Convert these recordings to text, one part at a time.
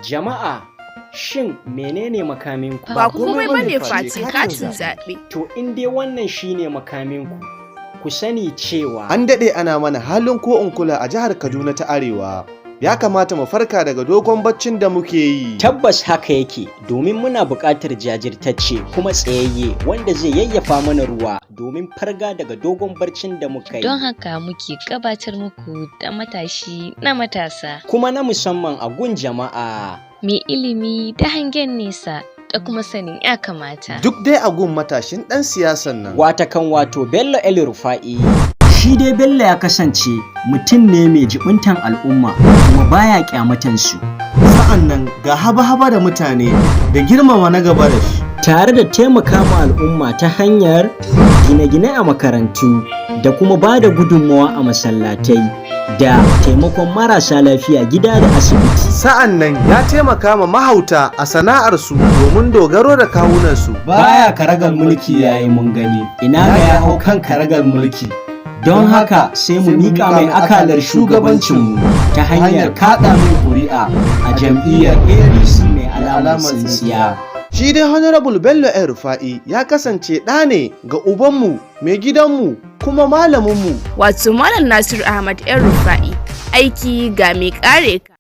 Jama'a, shin menene makaminku? Ba komai bane face katin zaɓe. To in dai wannan shine makaminku, ku sani cewa An daɗe ana mana halin ko in kula a jihar Kaduna ta Arewa. Ya kamata mu farka daga dogon baccin da muke yi. tabbas haka yake domin muna buƙatar jajirtacce kuma tsayayye wanda zai yayyafa mana ruwa domin farga daga dogon barcin da muka yi. Don haka muke gabatar muku da matashi na matasa, Kuma na musamman a gun jama'a. mai ilimi da hangen nesa da kuma sanin ya kamata. Duk dai a gun matashin ɗan siyasan nan. Wato Bello El Rufa'i. Shi dai Bello ya kasance mutum ne mai jibintan al'umma kuma baya kyamatan su. Sa'an nan ga haba-haba da mutane da girmama na gaba da shi. Tare da taimaka ma al'umma ta hanyar gine-gine a makarantu da kuma ba da gudunmawa a masallatai da taimakon marasa lafiya gida da asibiti. Sa'an nan ya taimaka ma mahauta a sana'arsu domin dogaro da kawunansu. Baya karagar mulki yayi mun gani, ina ga ya hau kan karagar mulki. Don haka sai mu miƙa mai akalar shugabancinmu ta hanyar kaɗa mai ƙuri'a a jam'iyyar APC mai alamar tsintsiya. Shi dai Honorable Bello El Rufa'i ya kasance ɗa ne ga ubanmu, mai gidanmu, kuma malaminmu. Wato Malam Nasiru Ahmad ‘yan Rufa'i, aiki ga mai kare ka.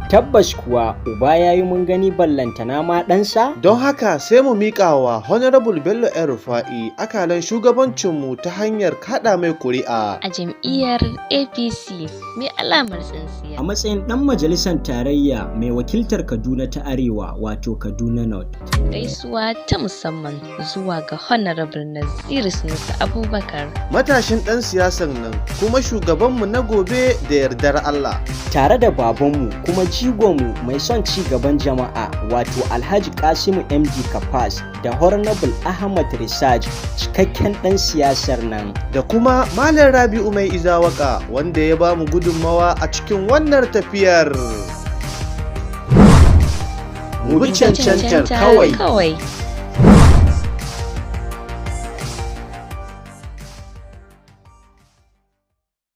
Tabbas kuwa uba ya yi mun gani ballantana ma ɗansa? Don haka sai mu miƙa wa Honorable Bello El Rufa'i akalan shugabancinmu ta hanyar kaɗa mai ƙuri'a. A jam'iyyar APC mai alamar tsintsiya. A matsayin ɗan majalisar tarayya mai wakiltar Kaduna ta Arewa wato Kaduna North. Gaisuwa ta musamman zuwa ga Honorable Naziru Sunusi Abubakar. Matashin ɗan siyasan nan kuma shugabanmu na gobe da yardar Allah. Tare da babanmu kuma jigonmu mai son ci gaban jama'a wato Alhaji Kasimu MD Kafas da Honorable Ahmad Research cikakken ɗan siyasar nan. Da kuma Malam Rabi'u Mai Izawaka wanda ya ba mu gudunmawa a cikin wannan tafiyar. Mu bi cancantar kawai.